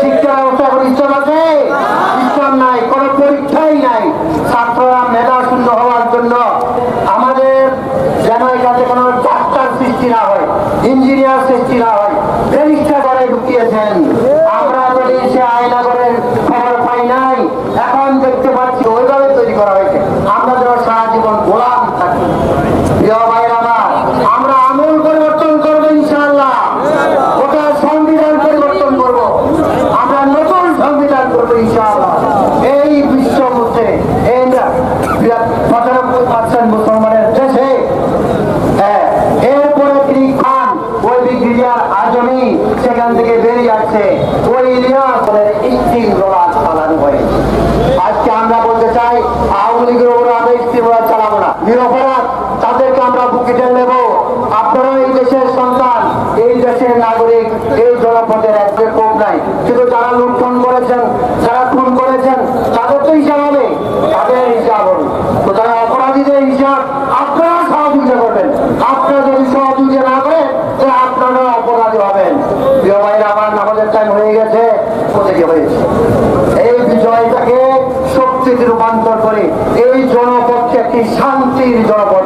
শিক্ষা ব্যবস্থা এখন ইসলাম আছে? ইসলাম নাই, কোনো পরীক্ষাই নাই। ছাত্ররা মেধা শূন্য হওয়ার জন্য আমাদের যেন এখানে কোনো ডাক্তার সৃষ্টি না হয়, ইঞ্জিনিয়ার সৃষ্টি না হয়, ব্যারিস্টার করে ঢুকিয়েছেন। আমরা যদি সে আয়নাগরের খবর পাই নাই, এখন দেখতে পাচ্ছি ওইভাবে তৈরি করা হয়েছে। আমরা যেন সারা জীবন গোলাম থাকি। প্রিয় ভাইয়ের আমার, আমরা আমূল পরিবর্তন করবো ইনশাআল্লাহ। ওটা সংবিধান পরিবর্তন করবো, আমরা নতুন সংবিধান করবো ইনশাআল্লাহ। এই বিশ্বের মধ্যে 95% মুসলমানের দেশে, এরপরে তিনি খান ওই ব্রিগেডিয়ার আজমি সেখান থেকে বেরিয়ে আসছে, ওই ইলিয়াসের ইস্তিমরোলাদ চালানো হয়েছে। আজকে আমরা বলতে চাই আওয়ামী লীগের উপর আমরা ইস্তিমরোলাদ চালাবো না, নিরপরাধ তাদেরকে আমরা বুকেটে নেব। আপনারা এই দেশের সন্তান, এই দেশের নাগরিক, এই জনপদের একজন ক্ষোভ নাই, কিন্তু যারা লুণ্ঠন করেছেন, যারা খুন করেছেন, তাদের তো হিসাব হবে, তাদের হিসাব হবে। তো তারা অপরাধীদের হিসাব আপনারা সহযোগিতা করবেন। আপনারা যদি সহযোগিতা না করেন তাহলে আপনারা অপরাধী হবেন। প্রিয় ভাইরা আমার, নামাজের টাইম হয়ে গেছে, কোথেকে হয়েছে। এই বিজয়টাকে শক্তিতে রূপান্তর করে এই জনপদকে একটি শান্তির জনপদ